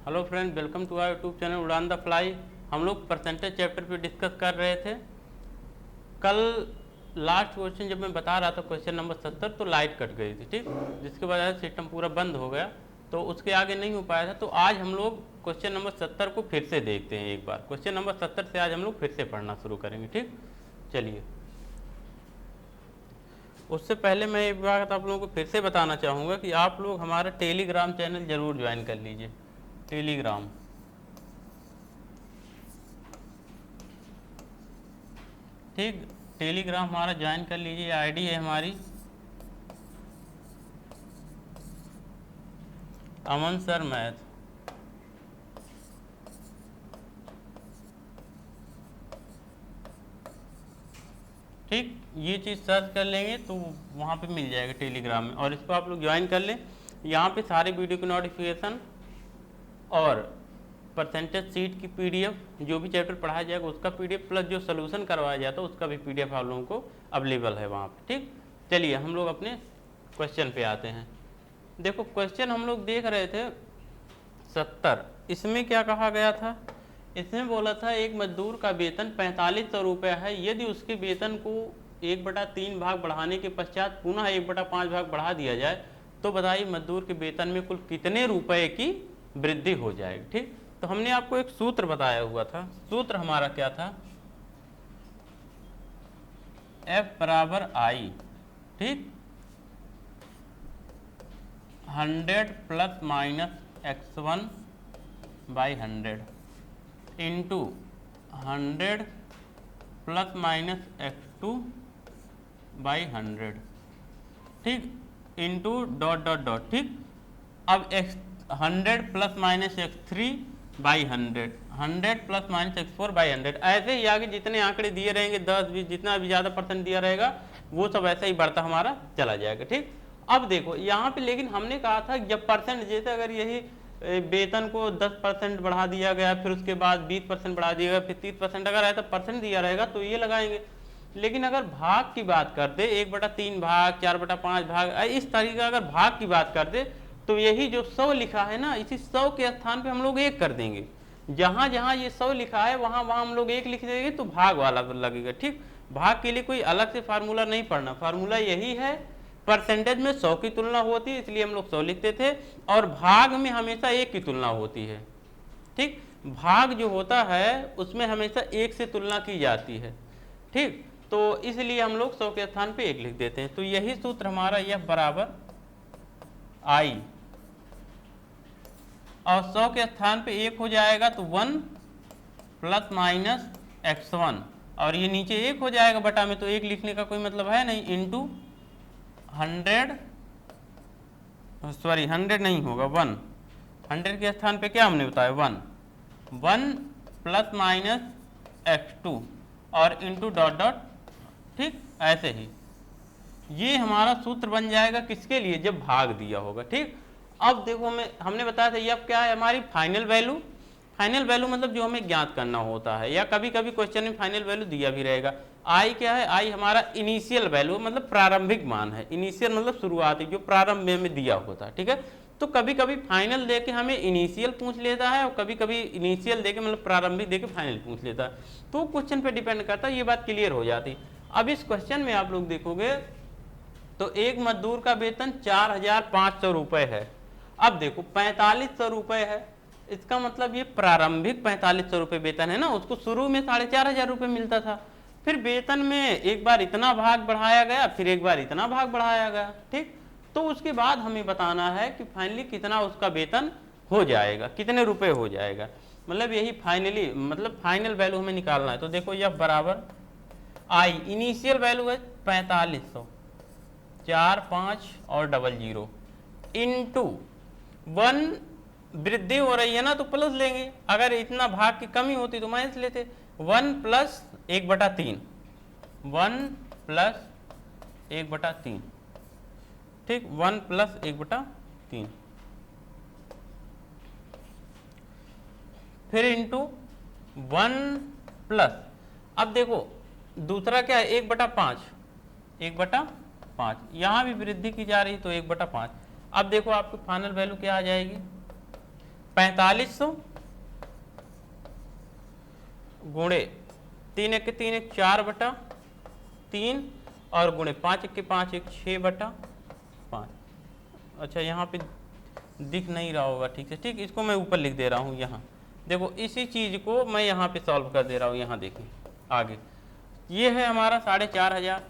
Hello friend, welcome to our YouTube channel Udaan the fly. हम लोग percentage chapter पे discuss कर रहे थे। कल लास्ट क्वेश्चन जब मैं बता रहा था क्वेश्चन नंबर 70 तो लाइट कट गई थी, ठीक, जिसकी वजह से सिस्टम पूरा बंद हो गया, तो उसके आगे नहीं हो पाया था। तो आज हम लोग क्वेश्चन नंबर 70 को फिर से देखते हैं एक बार। क्वेश्चन नंबर 70 से आज हम लोग फिर से पढ़ना शुरू करेंगे, ठीक। चलिए, उससे पहले मैं एक बात आप लोगों को फिर से बताना चाहूँगा कि आप लोग हमारा टेलीग्राम चैनल ज़रूर ज्वाइन कर लीजिए। टेलीग्राम, ठीक, टेलीग्राम हमारा ज्वाइन कर लीजिए। आईडी है हमारी अमन सर मैथ। ठीक, ये चीज़ सर्च कर लेंगे तो वहाँ पे मिल जाएगा टेलीग्राम में, और इसको आप लोग ज्वाइन कर लें। यहाँ पे सारे वीडियो की नोटिफिकेशन और परसेंटेज सीट की पीडीएफ, जो भी चैप्टर पढ़ाया जाएगा उसका पीडीएफ, प्लस जो सोल्यूशन करवाया जाता है उसका भी पीडीएफ आप लोगों को अवेलेबल है वहाँ पे, ठीक। चलिए, हम लोग अपने क्वेश्चन पे आते हैं। देखो, क्वेश्चन हम लोग देख रहे थे 70। इसमें क्या कहा गया था? इसमें बोला था एक मजदूर का वेतन 4500 रुपये है। यदि उसके वेतन को 1/3 भाग बढ़ाने के पश्चात पुनः 1/5 भाग बढ़ा दिया जाए तो बताइए मजदूर के वेतन में कुल कितने रुपए की वृद्धि हो जाएगी, ठीक। तो हमने आपको एक सूत्र बताया हुआ था। सूत्र हमारा क्या था? F बराबर I, ठीक, 100 plus minus x1 by 100 into 100 plus minus x2 by 100, ठीक, इंटू डॉट डॉट डॉट, ठीक। अब 100 plus minus x3 by 100, 100 plus minus x4 by 100, ऐसे ही आगे जितने आंकड़े दिए रहेंगे, 10 20 जितना भी ज़्यादा परसेंट दिया रहेगा वो सब ऐसा ही बढ़ता हमारा चला जाएगा, ठीक। अब देखो यहाँ पे, लेकिन हमने कहा था जब परसेंट, जैसे अगर यही वेतन को 10% बढ़ा दिया गया, फिर उसके बाद 20% बढ़ा दिया गया, फिर 30% अगर ऐसा परसेंट दिया रहेगा तो ये लगाएंगे। लेकिन अगर भाग की बात करते, 1/3 भाग, 4/5 भाग, इस तरीके का अगर भाग की बात करते तो यही जो 100 लिखा है ना, इसी 100 के स्थान पे हम लोग 1 कर देंगे। जहां जहां ये 100 लिखा है वहां वहां हम लोग 1 लिख देंगे तो भाग वाला लगेगा, ठीक। भाग के लिए कोई अलग से फार्मूला नहीं पढ़ना, फार्मूला यही है। परसेंटेज में 100 की तुलना होती है इसलिए हम लोग 100 लिखते थे, और भाग में हमेशा 1 की तुलना होती है, ठीक। भाग जो होता है उसमें हमेशा 1 से तुलना की जाती है, ठीक। तो इसलिए हम लोग 100 के स्थान पे 1 लिख देते हैं। तो यही सूत्र हमारा F बराबर I, और 100 के स्थान पे 1 हो जाएगा तो 1 प्लस माइनस x1, और ये नीचे 1 हो जाएगा बटा में, तो 1 लिखने का कोई मतलब है नहीं, इंटू 100, सॉरी 100 नहीं होगा, 1, 100 के स्थान पे क्या हमने बताया 1, 1 प्लस माइनस x2 और इंटू डॉट डॉट, ठीक। ऐसे ही ये हमारा सूत्र बन जाएगा किसके लिए? जब भाग दिया होगा, ठीक। अब देखो, हमने बताया था ये अब क्या है? हमारी फाइनल वैल्यू। फाइनल वैल्यू मतलब जो हमें ज्ञात करना होता है, या कभी कभी क्वेश्चन में फाइनल वैल्यू दिया भी रहेगा। आई क्या है? आई हमारा इनिशियल वैल्यू, मतलब प्रारंभिक मान है। इनिशियल मतलब शुरुआती, जो प्रारंभ में दिया होता है, ठीक है। तो कभी कभी फाइनल देके हमें इनिशियल पूछ लेता है, और कभी कभी इनिशियल देके मतलब प्रारंभिक देके फाइनल पूछ लेता है। तो क्वेश्चन पे डिपेंड करता है, ये बात क्लियर हो जाती। अब इस क्वेश्चन में आप लोग देखोगे तो एक मजदूर का वेतन 4500 रुपये है। अब देखो 4500 रुपये है, इसका मतलब ये प्रारंभिक 4500 रुपये वेतन है ना, उसको शुरू में 4500 रुपये मिलता था, फिर वेतन में एक बार इतना भाग बढ़ाया गया, फिर एक बार इतना भाग बढ़ाया गया, ठीक। तो उसके बाद हमें बताना है कि फाइनली कितना उसका वेतन हो जाएगा, कितने रुपए हो जाएगा, मतलब यही फाइनली, मतलब फाइनल वैल्यू हमें निकालना है। तो देखो F बराबर I, इनिशियल वैल्यू है 4500, 4 5 और 00 इंटू 1, वृद्धि हो रही है ना तो प्लस लेंगे, अगर इतना भाग की कमी होती तो माइनस लेते। 1 प्लस 1/3, 1 प्लस 1/3, ठीक, 1 प्लस 1/3, फिर इंटू 1 प्लस, अब देखो दूसरा क्या है? 1/5, 1/5, यहाँ भी वृद्धि की जा रही तो 1/5। अब देखो आपकी फाइनल वैल्यू क्या आ जाएगी? 4500 गुणे 3 1 3 1 4/3 और गुणे 5 1 5 1 6/5। अच्छा यहाँ पे दिख नहीं रहा होगा ठीक से, ठीक, इसको मैं ऊपर लिख दे रहा हूँ। यहाँ देखो इसी चीज़ को मैं यहाँ पे सॉल्व कर दे रहा हूँ। यहाँ देखिए आगे ये है हमारा 4500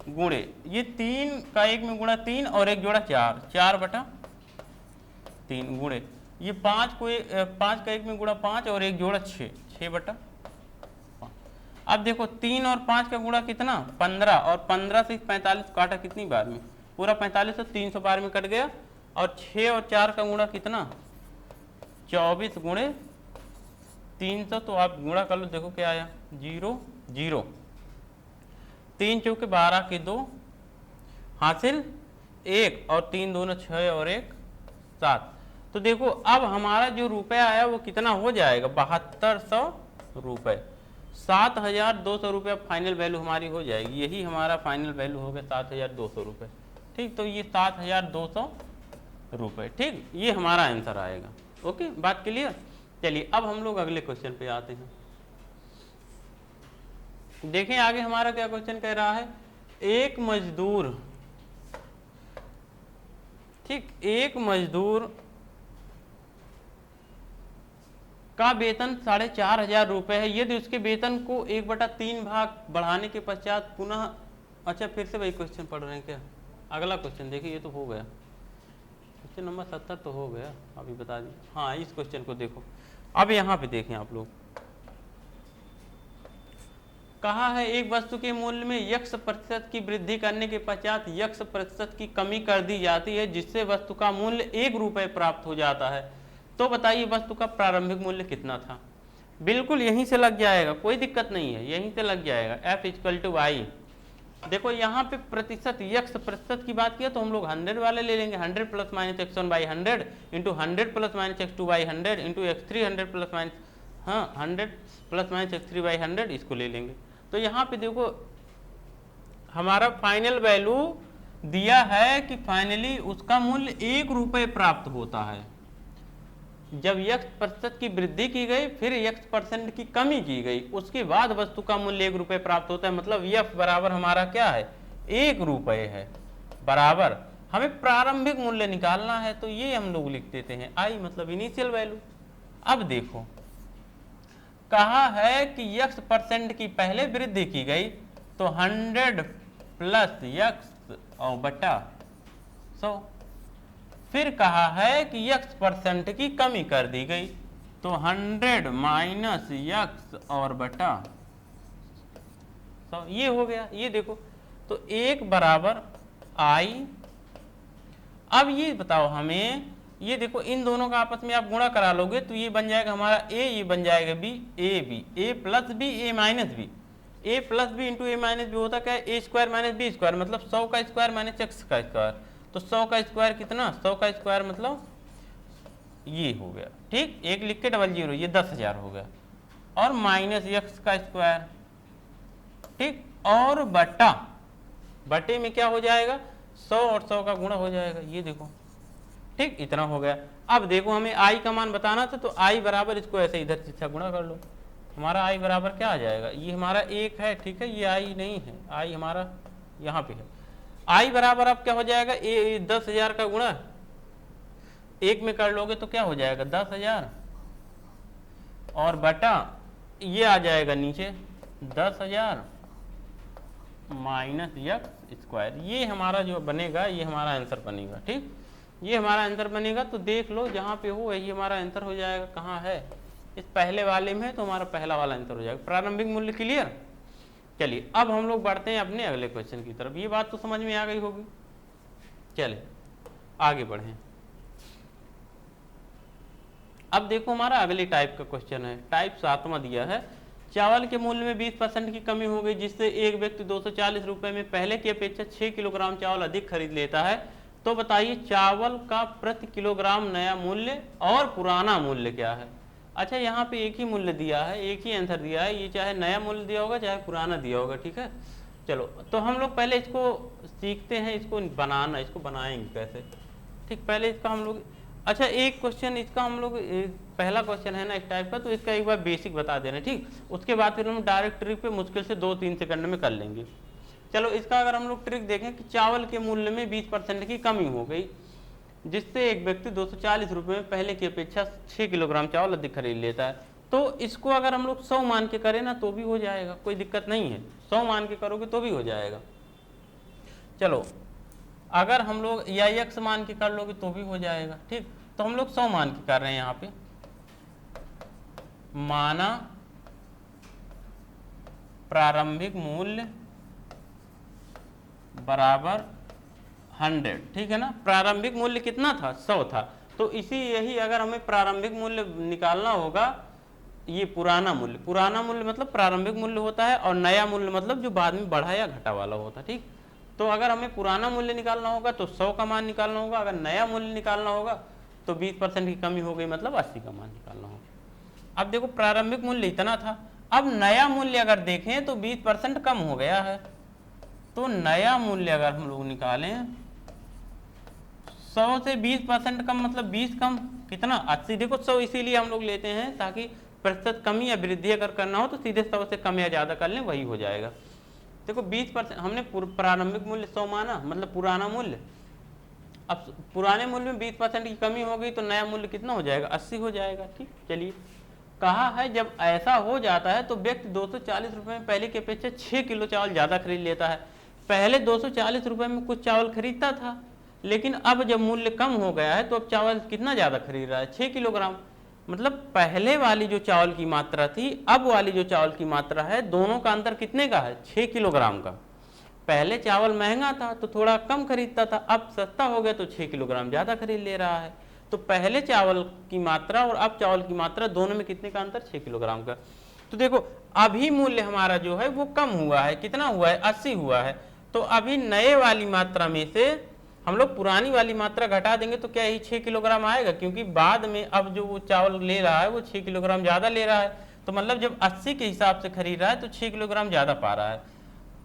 गुणे ये 3 का 1 में गुणा 3 और 1 जोड़ा 4, 4/3 गुणे ये 5 का 1 में गुणा 5 और 1 जोड़ा 6, 6/5। अब देखो 3 और 5 का गुणा कितना 15 और 15 से 45 काटा कितनी बार में, पूरा 45 तो 300 बार में कट गया। और 6 और 4 का गुणा कितना 24 गुणे 300, तो आप गुणा कर लो, देखो क्या आया 0 0, 3 चौके 12 के 2 हासिल 1 और 3 दूना 6 और 1 7। तो देखो अब हमारा जो रुपया आया वो कितना हो जाएगा 7200 रुपये, 7200 रुपये फाइनल वैल्यू हमारी हो जाएगी। यही हमारा फाइनल वैल्यू हो गया 7200 रुपये। ठीक, तो ये 7200 रुपये, ठीक, ये हमारा आंसर आएगा। ओके, बात क्लियर। चलिए अब हम लोग अगले क्वेश्चन पे आते हैं। देखें आगे हमारा क्या क्वेश्चन कह रहा है। एक मजदूर, ठीक, एक मजदूर का वेतन 4500 रुपये है। यदि उसके वेतन को 1/3 भाग बढ़ाने के पश्चात पुनः, अच्छा फिर से वही क्वेश्चन पढ़ रहे हैं क्या। अगला क्वेश्चन देखिए, ये तो हो गया, क्वेश्चन नंबर 70 तो हो गया, अभी बता दी। हाँ, इस क्वेश्चन को देखो, अब यहाँ पे देखें आप लोग, कहा है एक वस्तु के मूल्य में x% की वृद्धि करने के पश्चात x% की कमी कर दी जाती है, जिससे वस्तु का मूल्य 1 रुपये प्राप्त हो जाता है। तो बताइए वस्तु का प्रारंभिक मूल्य कितना था। बिल्कुल यहीं से लग जाएगा, कोई दिक्कत नहीं है, यहीं से लग जाएगा। F = I। देखो यहाँ पे प्रतिशत x% की बात किया तो हम लोग 100 वाले ले लेंगे, 100 ± x1/100 into 100 ± x2/100 into x3 100 ± 100 ± x3/100, इसको ले लेंगे। तो यहाँ पे देखो हमारा फाइनल वैल्यू दिया है कि फाइनली उसका मूल्य 1 रुपये प्राप्त होता है। जब x% की वृद्धि की गई फिर x% की कमी की गई, उसके बाद वस्तु का मूल्य 1 रुपये प्राप्त होता है। मतलब f बराबर हमारा क्या है 1 रुपये है। बराबर हमें प्रारंभिक मूल्य निकालना है, तो ये हम लोग लिख देते हैं I मतलब इनिशियल वैल्यू। अब देखो कहा है कि x% की पहले वृद्धि की गई तो 100 + x और बटा 100। फिर कहा है कि x% की कमी कर दी गई तो 100 - x और बटा 100, ये हो गया। ये देखो तो 1 बराबर I। अब ये बताओ हमें, ये देखो इन दोनों का आपस में आप गुणा करा लोगे तो ये बन जाएगा हमारा a, ये बन जाएगा b, a + b, a - b। a + b into a - b होता क्या है a² - b², मतलब 100 का स्क्वायर माइनस x का स्क्वायर। तो 100 का स्क्वायर कितना, 100 का स्क्वायर मतलब ये हो गया। ठीक, एक लिख के 00, ये 10,000 हो गया, और माइनस x का स्क्वायर। ठीक, और बटे में क्या हो जाएगा 100 और 100 का गुणा हो जाएगा, ये देखो। ठीक, इतना हो गया। अब देखो हमें I का मान बताना था, तो I बराबर, इसको ऐसे इधर से गुणा कर लो, हमारा I बराबर क्या आ जाएगा, ये हमारा 1 है। ठीक है, ये I नहीं है, I हमारा यहाँ पे है। I बराबर अब क्या हो जाएगा 10,000 का गुणा 1 में कर लोगे तो क्या हो जाएगा 10,000, और बटा ये आ जाएगा नीचे 10,000 माइनस x²। ये हमारा जो बनेगा, ये हमारा आंसर बनेगा। ठीक, ये हमारा आंसर बनेगा। तो देख लो जहाँ पे हो ये हमारा आंसर हो जाएगा। कहाँ है, इस पहले वाले में है, तो हमारा पहला वाला आंसर हो जाएगा। प्रारंभिक मूल्य क्लियर। चलिए अब हम लोग बढ़ते हैं अपने अगले क्वेश्चन की तरफ। ये बात तो समझ में आ गई होगी। चलिए आगे बढ़ें। अब देखो हमारा अगले टाइप का क्वेश्चन है, टाइप 7वां दिया है। चावल के मूल्य में 20% की कमी हो गई, जिससे एक व्यक्ति 240 रुपए में पहले की अपेक्षा 6 किलोग्राम चावल अधिक खरीद लेता है। तो बताइए चावल का प्रति किलोग्राम नया मूल्य और पुराना मूल्य क्या है। अच्छा, यहाँ पे एक ही मूल्य दिया है, एक ही आंसर दिया है, ये चाहे नया मूल्य दिया होगा चाहे पुराना दिया होगा। ठीक है, चलो तो हम लोग पहले इसको सीखते हैं, इसको बनाना, इसको बनाएंगे कैसे। ठीक, पहले इसका हम लोग अच्छा एक क्वेश्चन इसका हम लोग पहला क्वेश्चन है ना इस टाइप का, तो इसका एक बार बेसिक बता दे रहे हैं, ठीक। उसके बाद फिर हम डायरेक्ट ट्रिक पे मुश्किल से 2-3 सेकंड में कर लेंगे। चलो इसका अगर हम लोग ट्रिक देखें कि चावल के मूल्य में 20% की कमी हो गई, जिससे एक व्यक्ति 240 रुपये में पहले की अपेक्षा 6 किलोग्राम चावल अधिक खरीद लेता है, तो इसको अगर हम लोग 100 मान के करें ना तो भी हो जाएगा, कोई दिक्कत नहीं है। 100 मान के करोगे तो भी हो जाएगा। चलो अगर हम लोग या x मान के कर लोगे तो भी हो जाएगा, ठीक। तो हम लोग 100 मान के कर रहे हैं यहाँ पे, माना प्रारंभिक मूल्य बराबर 100, ठीक है ना। प्रारंभिक मूल्य कितना था? 100 था। तो इसी यही अगर हमें प्रारंभिक मूल्य निकालना होगा, ये पुराना मूल्य मतलब प्रारंभिक मूल्य होता है, और नया मूल्य मतलब जो बाद में बढ़ा या घटा वाला होता है, ठीक। तो अगर हमें पुराना मूल्य निकालना होगा तो 100 का मान निकालना होगा, अगर नया मूल्य निकालना होगा तो 20% की कमी हो गई मतलब 80 का मान निकालना होगा। अब देखो प्रारंभिक मूल्य इतना था, अब नया मूल्य अगर देखें तो 20% कम हो गया है, तो नया मूल्य अगर हम लोग निकालें 100 से 20% कम मतलब 20 कम कितना? 80। देखो 100 इसीलिए हम लोग लेते हैं ताकि प्रतिशत कमी या वृद्धि अगर करना हो तो सीधे 100 से कम या ज्यादा कर लें, वही हो जाएगा। देखो 20% हमने प्रारंभिक मूल्य 100 माना मतलब पुराना मूल्य, अब पुराने मूल्य में 20% की कमी हो गई तो नया मूल्य कितना हो जाएगा? 80 हो जाएगा, ठीक। चलिए कहा है जब ऐसा हो जाता है तो व्यक्ति 240 रुपये में पहले की अपेक्षा 6 किलो चावल ज्यादा खरीद लेता है। पहले 240 रुपये में कुछ चावल खरीदता था, लेकिन अब जब मूल्य कम हो गया है तो अब चावल कितना ज्यादा खरीद रहा है? 6 किलोग्राम। मतलब पहले वाली जो चावल की मात्रा थी, अब वाली जो चावल की मात्रा है, दोनों का अंतर कितने का है? 6 किलोग्राम का। पहले चावल महंगा था तो थोड़ा कम खरीदता था, अब सस्ता हो गया तो 6 किलोग्राम ज्यादा खरीद ले रहा है। तो पहले चावल की मात्रा और अब चावल की मात्रा दोनों में कितने का अंतर? 6 किलोग्राम का। तो देखो अभी मूल्य हमारा जो है वो कम हुआ है, कितना हुआ है? 80 हुआ है। तो अभी नए वाली मात्रा में से हम लोग पुरानी वाली मात्रा घटा देंगे तो क्या यही 6 किलोग्राम आएगा? क्योंकि बाद में अब जो वो चावल ले रहा है वो 6 किलोग्राम ज्यादा ले रहा है, तो मतलब जब 80 के हिसाब से खरीद रहा है तो 6 किलोग्राम ज्यादा पा रहा है।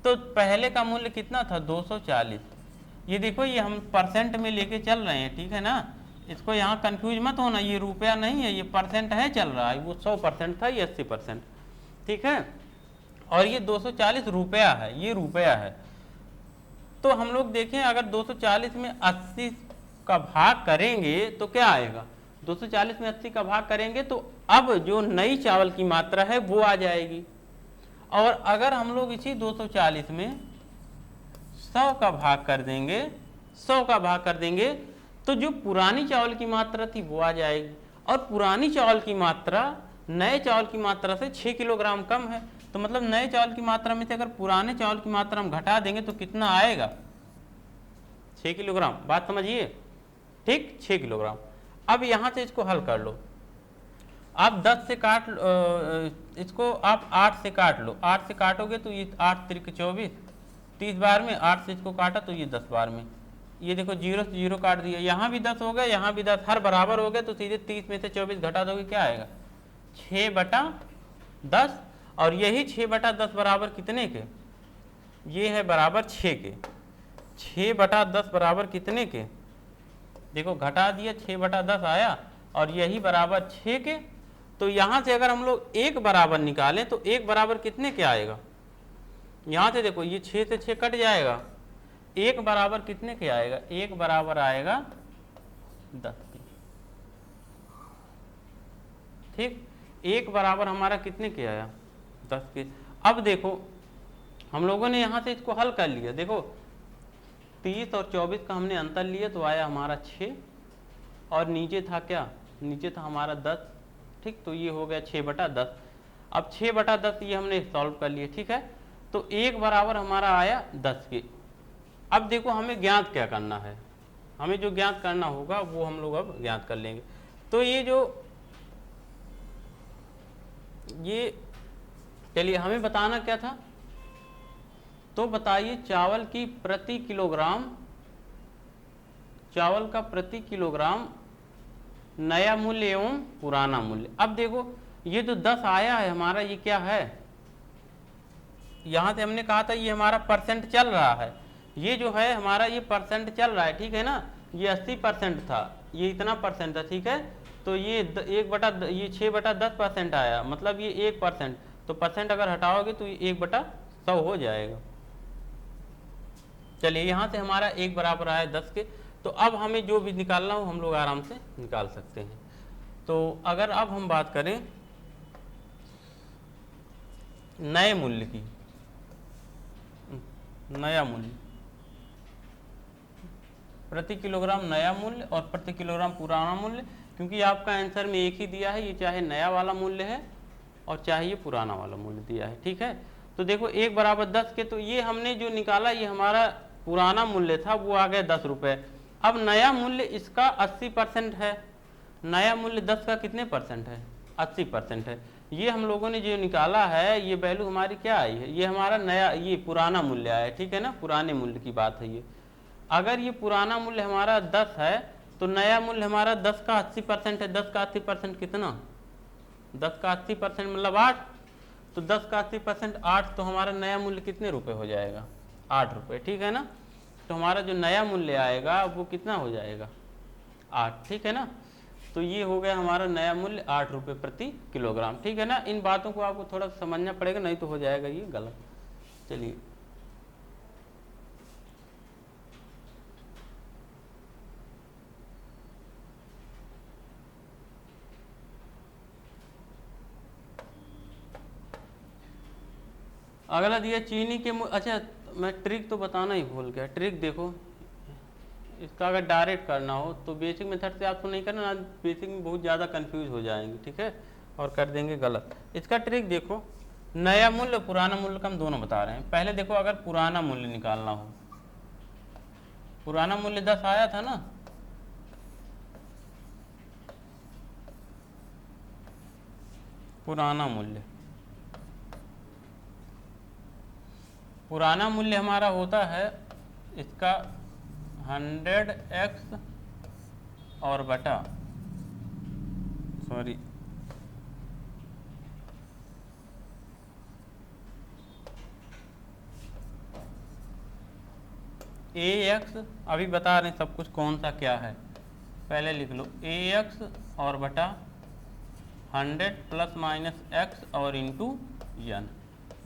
तो पहले का मूल्य कितना था? 240। ये देखो ये हम परसेंट में लेके चल रहे हैं, ठीक है ना। इसको यहाँ कंफ्यूज मत होना, ये रुपया नहीं है, ये परसेंट है चल रहा है। वो 100% था, ये 80%, ठीक है। और ये 240 रुपया है, ये रुपया है। तो हम लोग देखें अगर 240 में 80 का भाग करेंगे तो क्या आएगा? 240 में 80 का भाग करेंगे तो अब जो नई चावल की मात्रा है वो आ जाएगी। और अगर हम लोग इसी 240 में 100 का भाग कर देंगे, 100 का भाग कर देंगे तो जो पुरानी चावल की मात्रा थी वो आ जाएगी। और पुरानी चावल की मात्रा नए चावल की मात्रा से 6 किलोग्राम कम है, तो मतलब नए चावल की मात्रा में से अगर पुराने चावल की मात्रा हम घटा देंगे तो कितना आएगा? 6 किलोग्राम। बात समझिए, ठीक, 6 किलोग्राम। अब यहां से इसको हल कर लो, आप 10 से काट इसको आप 8 से काट लो। 8 से काटोगे तो ये 8 त्रिक 24, 30 बार में 8 से इसको काटा तो ये 10 बार में। ये देखो 0 से 0 काट दिया, यहाँ भी 10 हो गया, यहाँ भी 10, हर बराबर हो गए तो सीधे 30 में से 24 घटा दोगे, क्या आएगा? 6/10। और यही 6/10 बराबर कितने के? ये है बराबर 6 के। 6/10 बराबर कितने के? देखो घटा दिया, 6/10 आया, और यही बराबर 6 के। तो यहां से अगर हम लोग 1 बराबर निकालें तो 1 बराबर कितने के आएगा? यहां से देखो ये 6 से 6 कट जाएगा, 1 बराबर कितने के आएगा? 1 बराबर आएगा 10 के, ठीक। 1 बराबर हमारा कितने के आया? 10 के। अब देखो हम लोगों ने यहां से इसको हल कर लिया, देखो 30 और 24 का हमने अंतर लिया तो आया हमारा 6, और नीचे था क्या? नीचे था हमारा 10, ठीक। तो ये हो गया 6/10। अब 6/10 ये हमने सॉल्व कर लिया, ठीक है। तो 1 बराबर हमारा आया 10 के। अब देखो हमें ज्ञात क्या करना है, हमें जो ज्ञात करना होगा वो हम लोग अब ज्ञात कर लेंगे। तो ये चलिए हमें बताना क्या था, तो बताइए चावल की प्रति किलोग्राम, चावल का प्रति किलोग्राम नया मूल्य एवं पुराना मूल्य। अब देखो ये जो 10 आया है हमारा, ये क्या है? यहां से हमने कहा था ये हमारा परसेंट चल रहा है, ये जो है हमारा ये परसेंट चल रहा है, ठीक है ना। ये 80% था, ये इतना परसेंट था, ठीक है, तो ये 6/10% आया, मतलब ये 1%, तो परसेंट अगर हटाओगे तो ये 1/100 हो जाएगा। चलिए यहाँ से हमारा 1 बराबर आया 10 के, तो अब हमें जो भी निकालना हो हम लोग आराम से निकाल सकते हैं। तो अगर अब हम बात करें नए मूल्य की, नया मूल्य प्रति किलोग्राम नया मूल्य और प्रति किलोग्राम पुराना मूल्य, क्योंकि आपका आंसर में एक ही दिया है, ये चाहे नया वाला मूल्य है और चाहे ये पुराना वाला मूल्य दिया है, ठीक है। तो देखो 1 बराबर 10 के, तो ये हमने जो निकाला ये हमारा पुराना मूल्य था, वो आ गया 10 रुपये। अब नया मूल्य इसका 80% है, नया मूल्य 10 का कितने परसेंट है, 80% है। ये हम लोगों ने जो निकाला है ये वैल्यू हमारी क्या आई है, ये हमारा नया, ये पुराना मूल्य आया, ठीक है ना, पुराने मूल्य की बात है ये। अगर ये पुराना मूल्य हमारा 10 है तो नया मूल्य हमारा 10 का 80% है, 10 का 80% कितना, 10 का 80% मतलब 8, तो 10 का 80% 8, तो हमारा नया मूल्य कितने रुपए हो जाएगा, 8 रुपये, ठीक है ना। तो हमारा जो नया मूल्य आएगा वो कितना हो जाएगा, 8, ठीक है ना। तो ये हो गया हमारा नया मूल्य 8 रुपये प्रति किलोग्राम, ठीक है ना। इन बातों को आपको थोड़ा समझना पड़ेगा, नहीं तो हो जाएगा ये गलत। चलिए अगला दिया चीनी के अच्छा मैं ट्रिक तो बताना ही भूल गया। ट्रिक देखो, इसका अगर डायरेक्ट करना हो तो बेसिक मेथड से आपको नहीं करना, बेसिक में बहुत ज़्यादा कंफ्यूज हो जाएंगे, ठीक है, और कर देंगे गलत। इसका ट्रिक देखो, नया मूल्य पुराना मूल्य का हम दोनों बता रहे हैं। पहले देखो अगर पुराना मूल्य निकालना हो, पुराना मूल्य 10 आया था ना, पुराना मूल्य, पुराना मूल्य हमारा होता है इसका 100x और बटा सॉरी ax, अभी बता रहे हैं सब कुछ कौन सा क्या है, पहले लिख लो ax और बटा 100 प्लस माइनस x और इंटू n,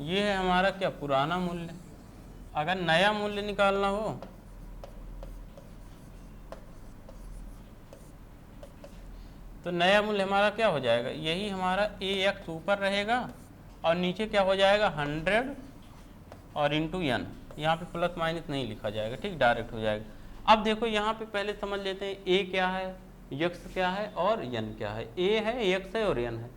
ये है हमारा क्या पुराना मूल्य। अगर नया मूल्य निकालना हो तो नया मूल्य हमारा क्या हो जाएगा, यही हमारा ax ऊपर रहेगा और नीचे क्या हो जाएगा 100 और इंटू n, यहाँ पे प्लस माइनस नहीं लिखा जाएगा, ठीक, डायरेक्ट हो जाएगा। अब देखो यहाँ पे पहले समझ लेते हैं a क्या है, x क्या है और n क्या है। a है, x है और n है।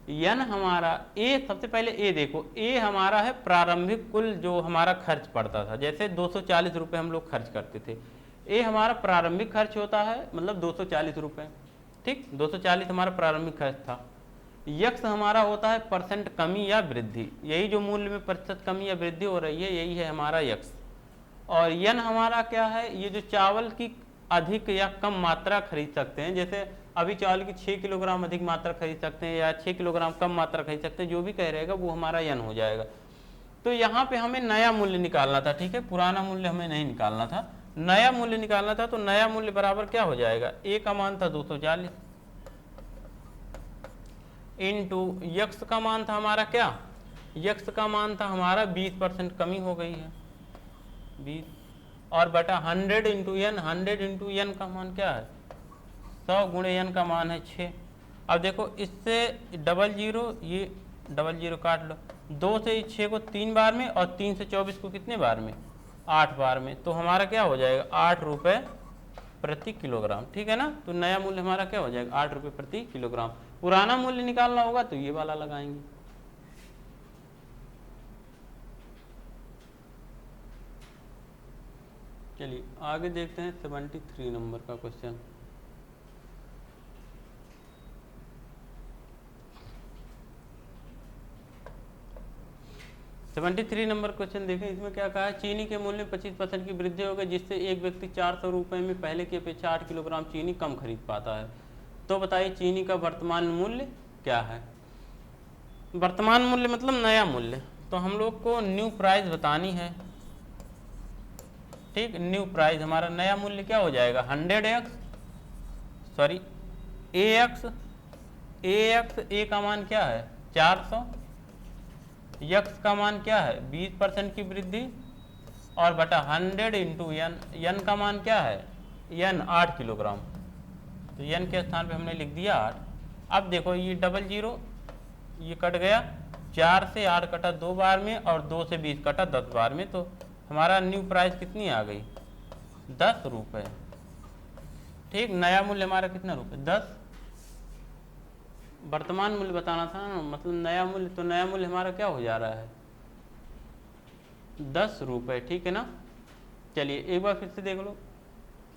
n हमारा a, सबसे पहले a देखो, a हमारा है प्रारंभिक कुल जो हमारा खर्च पड़ता था, जैसे 240 रुपये हम लोग खर्च करते थे, a हमारा प्रारंभिक खर्च होता है, मतलब 240 रुपये, ठीक, 240 हमारा प्रारंभिक खर्च था। यक्स हमारा होता है परसेंट कमी या वृद्धि, यही जो मूल्य में प्रतिशत कमी या वृद्धि हो रही है यही है हमारा यक्स। और यन हमारा क्या है, ये जो चावल की अधिक या कम मात्रा खरीद सकते हैं, जैसे अभी चावल की 6 किलोग्राम अधिक मात्रा खरीद सकते हैं या 6 किलोग्राम कम मात्रा खरीद सकते हैं, जो भी कह रहेगा वो हमारा यन हो जाएगा। तो यहाँ पे हमें नया मूल्य निकालना था, ठीक है, पुराना मूल्य हमें नहीं निकालना था, नया मूल्य निकालना था। तो नया मूल्य बराबर क्या हो जाएगा, ए का मान था 240 इंटू यक्स का मान था हमारा क्या, यक्स का मान था हमारा 20% कमी हो गई है 20, और बटा 100 इंटू एन, 100 इंटू एन का मान क्या है 100 गुणे एन का मान है 6। अब देखो इससे 00, ये 00 काट लो, 2 से 6 को 3 बार में और 3 से 24 को कितने बार में, 8 बार में, तो हमारा क्या हो जाएगा 8 रुपये प्रति किलोग्राम, ठीक है ना। तो नया मूल्य हमारा क्या हो जाएगा 8 रुपये प्रति किलोग्राम। पुराना मूल्य निकालना होगा तो ये वाला लगाएंगे। चलिए आगे देखते हैं 73 नंबर का क्वेश्चन। सेवेंटी नंबर क्वेश्चन देखें, इसमें क्या कहा है, चीनी के मूल्य में 25% की वृद्धि हो गई, जिससे एक व्यक्ति 400 रुपये में पहले की अपेक्षा 8 किलोग्राम चीनी कम खरीद पाता है। तो बताइए चीनी का वर्तमान मूल्य क्या है। वर्तमान मूल्य मतलब नया मूल्य, तो हम लोग को न्यू प्राइस बतानी है, ठीक, न्यू प्राइस हमारा नया मूल्य क्या हो जाएगा 100x सॉरी ए एक्स ए का मान क्या है 400, यक्स का मान क्या है 20% की वृद्धि और बटा 100 इंटू यन, यन का मान क्या है यन 8 किलोग्राम, तो यन के स्थान पे हमने लिख दिया 8। अब देखो ये डबल जीरो ये कट गया, 4 से 8 कटा 2 बार में और 2 से 20 कटा 10 बार में, तो हमारा न्यू प्राइस कितनी आ गई 10 रुपये। ठीक, नया मूल्य हमारा कितना रुपये 10, वर्तमान मूल्य बताना था ना, मतलब नया मूल्य, तो नया मूल्य हमारा क्या हो जा रहा है 10 रुपये। ठीक है ना। चलिए एक बार फिर से देख लो,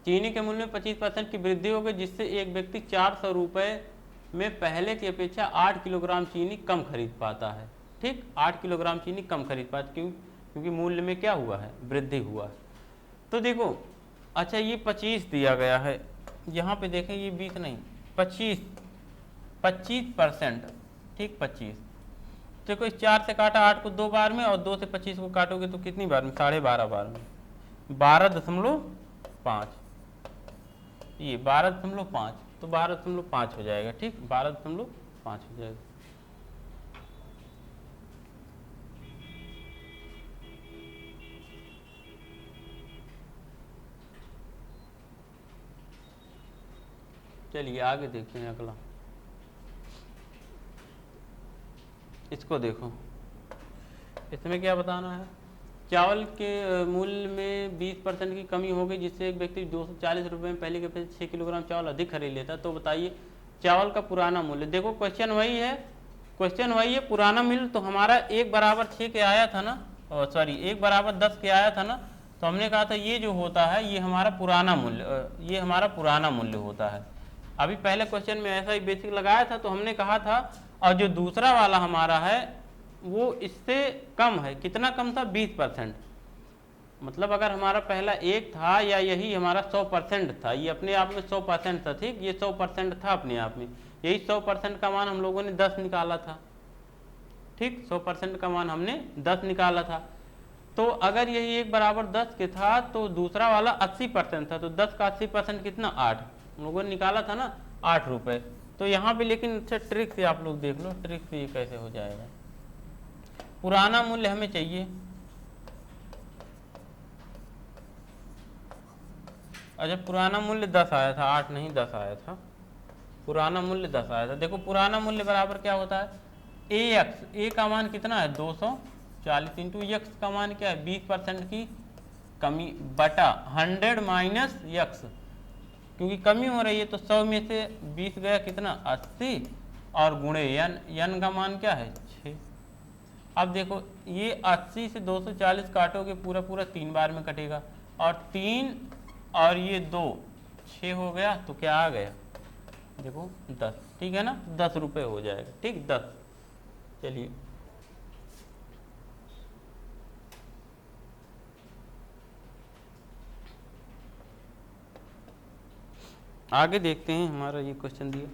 चीनी के मूल्य में 25% की वृद्धि हो गई जिससे एक व्यक्ति 400 रुपये में पहले की अपेक्षा 8 किलोग्राम चीनी कम खरीद पाता है। ठीक, 8 किलोग्राम चीनी कम खरीद पाता, क्योंकि मूल्य में क्या हुआ है वृद्धि हुआ है। तो देखो अच्छा ये 25 दिया गया है, यहाँ पे देखें ये 20 नहीं 25%। ठीक 25, देखो इस 4 से काटा 8 को 2 बार में और 2 से 25 को काटोगे तो कितनी बार में 12.5 बार में 12.5, ये 12.5, तो 12.5 हो जाएगा। ठीक 12.5 हो जाएगा। चलिए आगे देखते हैं अगला, इसको देखो, इसमें क्या बताना है, चावल के मूल्य में 20% की कमी हो गई जिससे एक व्यक्ति 240 रुपये में पहले के अपेक्षा 6 किलोग्राम चावल अधिक खरीद लेता। तो बताइए चावल का पुराना मूल्य। देखो क्वेश्चन वही है, पुराना मूल्य तो हमारा 1 बराबर 6 के आया था ना, सॉरी 1 बराबर 10 के आया था ना, तो हमने कहा था ये जो होता है ये हमारा पुराना मूल्य होता है। अभी पहले क्वेश्चन में ऐसा ही बेसिक लगाया था, तो हमने कहा था, और जो दूसरा वाला हमारा है वो इससे कम है, कितना कम था 20%, मतलब अगर हमारा पहला 1 था या यही हमारा 100% था, ये अपने आप में 100% था। ठीक, ये 100% था अपने आप में, यही 100% का मान हम लोगों ने 10 निकाला था। ठीक 100% का मान हमने 10 निकाला था, तो अगर यही 1 बराबर 10 के था तो दूसरा वाला 80% था, तो 10 का 80% कितना 8 हम लोगों ने निकाला था ना 8 रुपये। तो यहाँ पे लेकिन अच्छा ट्रिक से आप लोग देख लो, ट्रिक से ये कैसे हो जाएगा। पुराना मूल्य हमें चाहिए, अच्छा पुराना मूल्य 10 आया था, 8 नहीं 10 आया था, पुराना मूल्य 10 आया था। देखो पुराना मूल्य बराबर क्या होता है ए एक्स, ए का मान कितना है 240 इंटू यक्स का मान क्या है 20% की कमी बटा 100 माइनस यक्स, क्योंकि कमी हो रही है तो 100 में से 20 गया कितना 80 और गुणे यन, यन का मान क्या है 6। अब देखो ये 80 से 240 काटोगे पूरा पूरा 3 बार में कटेगा, और 3 और ये 2 6 हो गया, तो क्या आ गया देखो 10। ठीक है ना, 10 रुपये हो जाएगा। ठीक 10। चलिए आगे देखते हैं, हमारा ये क्वेश्चन दिया,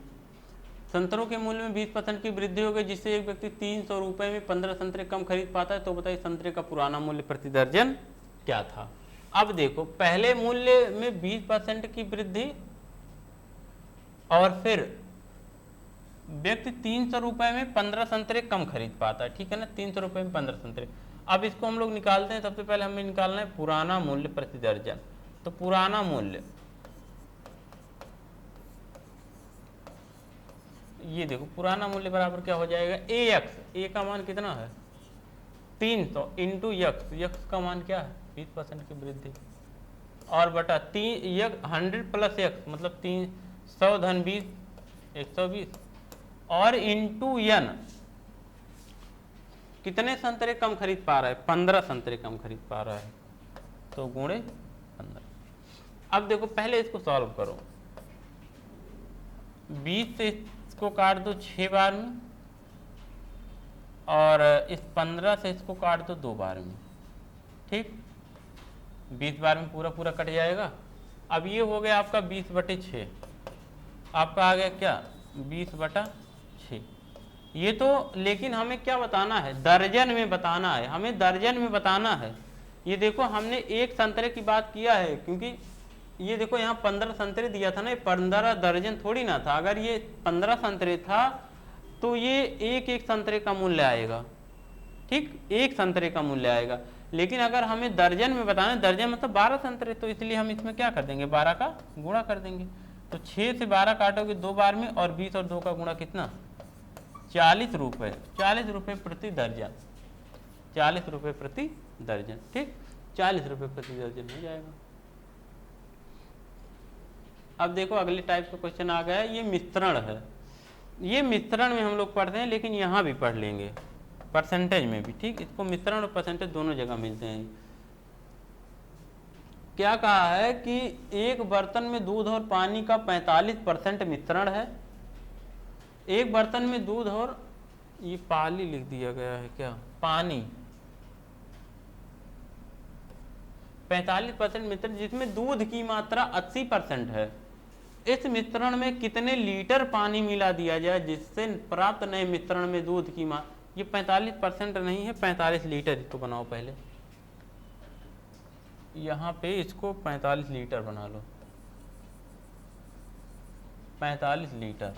संतरों के मूल्य में 20% की वृद्धि हो गई जिससे एक व्यक्ति 300 रुपये में 15 संतरे कम खरीद पाता है। तो बताइए संतरे का पुराना मूल्य प्रति दर्जन क्या था। अब देखो पहले मूल्य में 20% की वृद्धि और फिर व्यक्ति 300 रुपये में 15 संतरे कम खरीद पाता है। ठीक है ना, 300 रुपये में 15 संतरे। अब इसको हम लोग निकालते हैं, सबसे पहले हमें निकालना है पुराना मूल्य प्रति दर्जन। तो पुराना मूल्य ये देखो, पुराना मूल्य बराबर क्या हो जाएगा ए एक्स, ए का मान कितना है 300 इंटू यक्स, यक्स का मान क्या है 20% की वृद्धि, और बटा 100 प्लस एक्स मतलब 300 धन 20 120, और इंटू यन, कितने संतरे कम खरीद पा रहा है 15 संतरे कम खरीद पा रहा है, तो गुणे 15। अब देखो पहले इसको सॉल्व करो, 20 से इसको काट दो 6 बार में, और इस 15 से इसको काट दो 2 बार में। ठीक 20 बार में पूरा पूरा कट जाएगा। अब ये हो गया आपका 20/6, आपका आ गया क्या 20/6। ये तो लेकिन हमें क्या बताना है दर्जन में बताना है, हमें दर्जन में बताना है। ये देखो हमने एक संतरे की बात किया है, क्योंकि ये देखो यहाँ 15 संतरे दिया था ना, ये 15 दर्जन थोड़ी ना था। अगर ये 15 संतरे था तो ये एक एक संतरे का मूल्य आएगा, ठीक, एक संतरे का मूल्य आएगा। लेकिन अगर हमें दर्जन में बताना, दर्जन मतलब 12 संतरे, तो इसलिए हम इसमें क्या कर देंगे, 12 का गुणा कर देंगे। तो 6 से 12 काटोगे 2 बार में, और 20 और 2 का गुणा कितना, 40 रुपये, 40 रुपये प्रति दर्जन, 40 रुपये प्रति दर्जन, ठीक, 40 रुपये प्रति दर्जन हो जाएगा। अब देखो अगले टाइप का क्वेश्चन आ गया, ये मिश्रण है। ये मिश्रण में हम लोग पढ़ते हैं, लेकिन यहाँ भी पढ़ लेंगे परसेंटेज में भी, ठीक, इसको मिश्रण और परसेंटेज दोनों जगह मिलते हैं। क्या कहा है कि एक बर्तन में दूध और पानी का 45% मिश्रण है। एक बर्तन में दूध और, ये पाली लिख दिया गया है क्या, पानी, 45% मिश्रण जिसमें दूध की मात्रा 80% है। इस मिश्रण में कितने लीटर पानी मिला दिया जाए जिससे प्राप्त नए मिश्रण में दूध की मात्रा, ये 45% नहीं है, 45 लीटर इसको बनाओ पहले, यहाँ पे इसको 45 लीटर बना लो, 45 लीटर,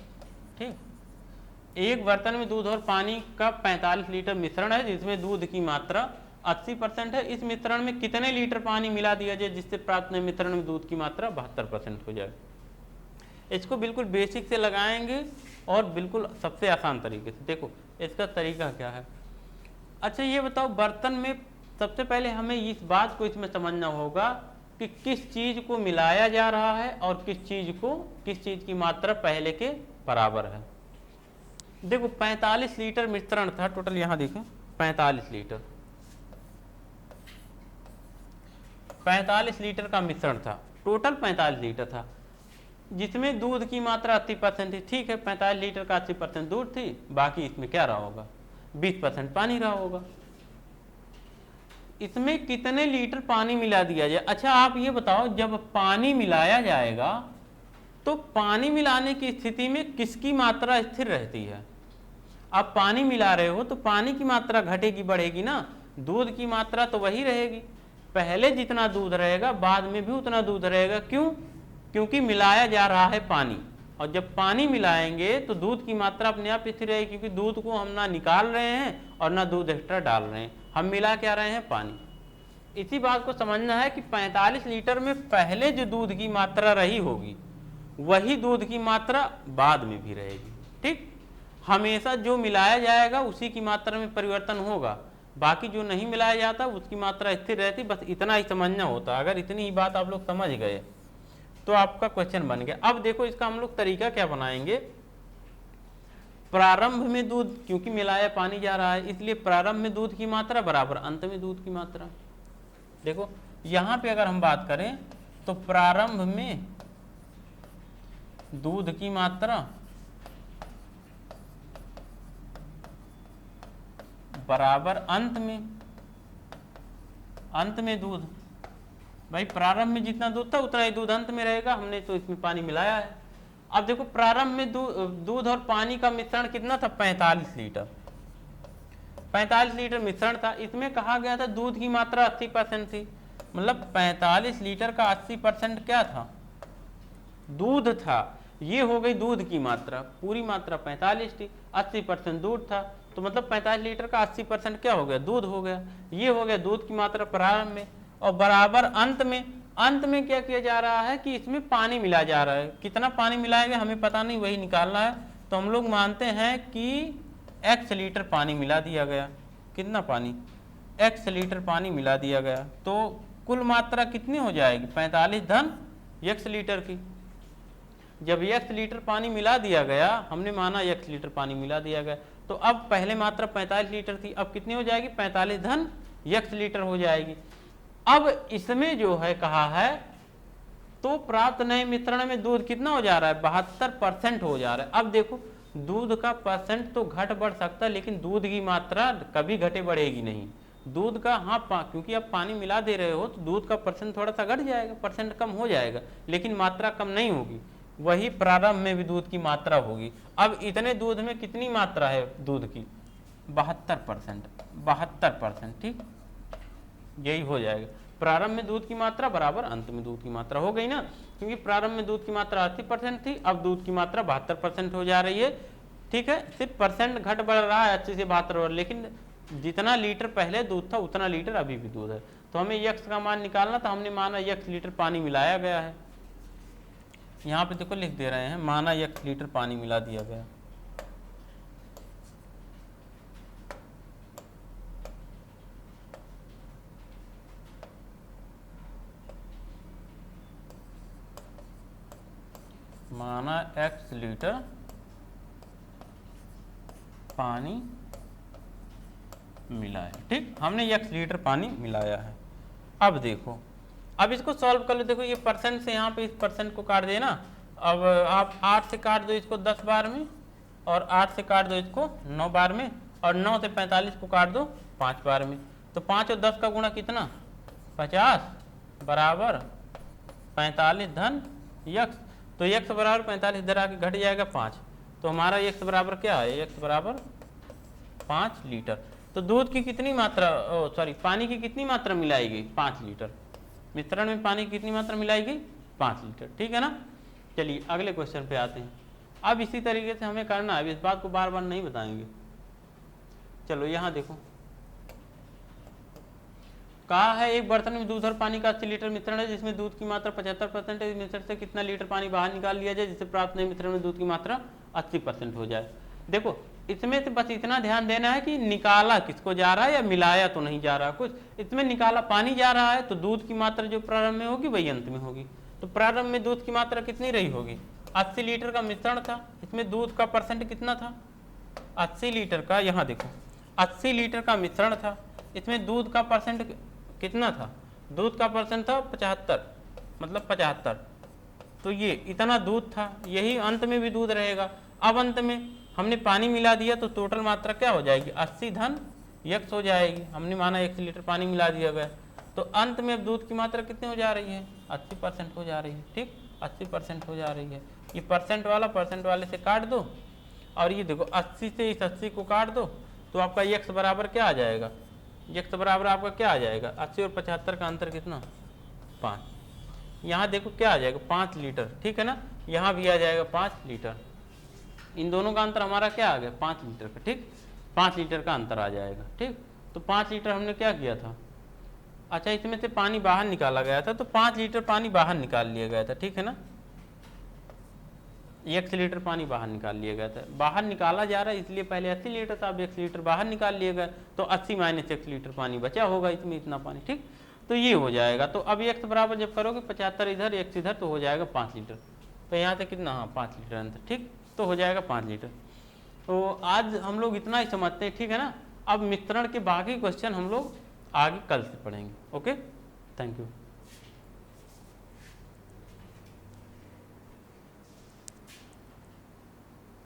ठीक। एक बर्तन में दूध और पानी का 45 लीटर मिश्रण है जिसमें दूध की मात्रा 80% है। इस मिश्रण में कितने लीटर पानी मिला दिया जाए जिससे प्राप्त नए मिश्रण में दूध की मात्रा 72% हो जाए। इसको बिल्कुल बेसिक से लगाएंगे और बिल्कुल सबसे आसान तरीके से। देखो इसका तरीका क्या है। अच्छा ये बताओ, बर्तन में सबसे पहले हमें इस बात को इसमें समझना होगा कि किस चीज को मिलाया जा रहा है और किस चीज की मात्रा पहले के बराबर है। देखो 45 लीटर मिश्रण था टोटल, यहाँ देखें 45 लीटर, 45 लीटर का मिश्रण था, टोटल 45 लीटर था, जिसमें दूध की मात्रा 80% थी, ठीक है। 45 लीटर का 80% दूध थी, बाकी इसमें क्या रहा होगा, 20% पानी रहा होगा। इसमें कितने लीटर पानी मिला दिया जाए। अच्छा आप ये बताओ, जब पानी मिलाया जाएगा तो पानी मिलाने की स्थिति में किसकी मात्रा स्थिर रहती है। आप पानी मिला रहे हो तो पानी की मात्रा घटेगी बढ़ेगी ना, दूध की मात्रा तो वही रहेगी। पहले जितना दूध रहेगा बाद में भी उतना दूध रहेगा। क्यों? क्योंकि मिलाया जा रहा है पानी, और जब पानी मिलाएंगे तो दूध की मात्रा अपने आप स्थिर रहेगी, क्योंकि दूध को हम ना निकाल रहे हैं और ना दूध एक्स्ट्रा डाल रहे हैं, हम मिला क्या रहे हैं, पानी। इसी बात को समझना है कि 45 लीटर में पहले जो दूध की मात्रा रही होगी वही दूध की मात्रा बाद में भी रहेगी, ठीक। हमेशा जो मिलाया जाएगा उसी की मात्रा में परिवर्तन होगा, बाकी जो नहीं मिलाया जाता उसकी मात्रा स्थिर रहती। बस इतना ही समझना होता। अगर इतनी ही बात आप लोग समझ गए तो आपका क्वेश्चन बन गया। अब देखो इसका हम लोग तरीका क्या बनाएंगे। प्रारंभ में दूध, क्योंकि मिलाया पानी जा रहा है इसलिए प्रारंभ में दूध की मात्रा बराबर अंत में दूध की मात्रा। देखो यहां पे अगर हम बात करें तो प्रारंभ में दूध की मात्रा बराबर अंत में दूध। भाई प्रारंभ में जितना दूध था उतना ही दूध अंत में रहेगा, हमने तो इसमें पानी मिलाया है। अब देखो प्रारंभ में दूध और पानी का मिश्रण कितना था, 45 लीटर। 45 लीटर मिश्रण था, इसमें कहा गया था दूध की मात्रा 80% थी, मतलब 45 लीटर का 80% क्या था, दूध था। ये हो गई दूध की मात्रा, पूरी मात्रा 45 थी, 80% दूध था, तो मतलब 45 लीटर का 80% क्या हो गया, दूध हो गया। ये हो गया दूध की मात्रा प्रारंभ में, और बराबर अंत में। अंत में क्या किया जा रहा है कि इसमें पानी मिला जा रहा है। कितना पानी मिलाएंगे हमें पता नहीं, वही निकालना है। तो हम लोग मानते हैं कि x लीटर पानी मिला दिया गया। कितना पानी, x लीटर पानी मिला दिया गया, तो कुल मात्रा कितनी हो जाएगी, 45 धन x लीटर की। जब x लीटर पानी मिला दिया गया, हमने माना x लीटर पानी मिला दिया गया, तो अब पहले मात्रा 45 लीटर थी, अब कितनी हो जाएगी, 45 धन x लीटर हो जाएगी। अब इसमें जो है कहा है तो प्राप्त नए मिश्रण में दूध कितना हो जा रहा है, 72% हो जा रहा है। अब देखो दूध का परसेंट तो घट बढ़ सकता है, लेकिन दूध की मात्रा कभी घटे बढ़ेगी नहीं। दूध का हाँ क्योंकि आप पानी मिला दे रहे हो तो दूध का परसेंट थोड़ा सा घट जाएगा, परसेंट कम हो जाएगा, लेकिन मात्रा कम नहीं होगी। वही प्रारंभ में भी दूध की मात्रा होगी। अब इतने दूध में कितनी मात्रा है दूध की, 72%, 72%, ठीक, यही हो जाएगा। प्रारंभ में दूध की मात्रा बराबर अंत में दूध की मात्रा हो गई ना, क्योंकि प्रारंभ में दूध की मात्रा 80% थी, अब दूध की मात्रा 72% हो जा रही है। ठीक है, सिर्फ परसेंट घट बढ़ रहा है 80 से 72, लेकिन जितना लीटर पहले दूध था उतना लीटर अभी भी दूध है। तो हमें यक्स का मान निकालना था, हमने माना यक्स लीटर पानी मिलाया गया है। यहाँ पे देखो लिख दे रहे हैं, माना यक्स लीटर पानी मिला दिया गया। माना x लीटर पानी मिलाया। ठीक, हमने x लीटर पानी मिलाया है। अब देखो, अब इसको सॉल्व कर लो। देखो ये परसेंट से यहाँ पे इस परसेंट को काट देना। अब आप 8 से काट दो इसको 10 बार में, और 8 से काट दो इसको 9 बार में, और 9 से 45 को काट दो 5 बार में। तो 5 और 10 का गुणा कितना, 50 बराबर 45 धन यक्स। तो यक्स बराबर 45 इधर आके घट जाएगा 5। तो हमारा यक्स बराबर क्या है, यक्स बराबर 5 लीटर। तो दूध की कितनी मात्रा, सॉरी पानी की कितनी मात्रा मिलाई गई, 5 लीटर। मिश्रण में पानी की कितनी मात्रा मिलाई गई, 5 लीटर। ठीक है ना। चलिए अगले क्वेश्चन पे आते हैं। अब इसी तरीके से हमें करना है, इस बात को बार बार नहीं बताएंगे। चलो यहाँ देखो, कहा है एक बर्तन में दूध और पानी का 80 लीटर मिश्रण है, जिसमें दूध की मात्रा 75% है। इस मिश्रण से कितना लीटर पानी बाहर निकाल लिया जाए जिससे प्राप्त नए मिश्रण में दूध की मात्रा 80% हो जाए। देखो इसमें से बस इतना ध्यान देना है कि निकाला किसको जा रहा है या मिलाया तो नहीं जा रहा कुछ। इसमें निकाला पानी जा रहा है, तो दूध की मात्रा जो प्रारंभ में होगी वही अंत में होगी। तो प्रारंभ में दूध की मात्रा कितनी रही होगी, 80 लीटर का मिश्रण था। इसमें दूध का परसेंट कितना था, 80 लीटर का, यहाँ देखो 80 लीटर का मिश्रण था। इसमें दूध का परसेंट कितना था, दूध का परसेंट था 75, मतलब 75। तो ये इतना दूध था, यही अंत में भी दूध रहेगा। अब अंत में हमने पानी मिला दिया, तो टोटल मात्रा क्या हो जाएगी, 80 धन यक्स हो जाएगी। हमने माना 1 लीटर पानी मिला दिया गया, तो अंत में अब दूध की मात्रा कितनी हो जा रही है, 80% हो जा रही है। ठीक, 80% हो जा रही है। ये परसेंट वाला परसेंट वाले से काट दो, और ये देखो 80 से इस 80 को काट दो, तो आपका यक्स बराबर क्या आ जाएगा, यक्स बराबर आपका क्या आ जाएगा, 80 और 75 का अंतर कितना, 5। यहाँ देखो क्या आ जाएगा, 5 लीटर। ठीक है ना, यहाँ भी आ जाएगा 5 लीटर। इन दोनों का अंतर हमारा क्या आ गया, 5 लीटर का। ठीक, 5 लीटर का अंतर आ जाएगा। ठीक, तो 5 लीटर हमने क्या किया था, अच्छा इसमें से पानी बाहर निकाला गया था, तो 5 लीटर पानी बाहर निकाल लिया गया था। ठीक है ना, 1 लीटर पानी बाहर निकाल लिया गया था। बाहर निकाला जा रहा है इसलिए पहले 80 लीटर था, अब 1 लीटर बाहर निकाल लिया गया, तो 80 माइनस 1 लीटर पानी बचा होगा इसमें, इतना पानी। ठीक, तो ये हो जाएगा। तो अब x बराबर जब करोगे 75 इधर x इधर, तो हो जाएगा 5 लीटर। तो यहाँ से कितना, हाँ 5 लीटर अंतर। ठीक, तो हो जाएगा 5 लीटर। तो आज हम लोग इतना ही समझते हैं। ठीक है ना, अब मिश्रण के बाकी क्वेश्चन हम लोग आगे कल से पढ़ेंगे। Okay, thank you.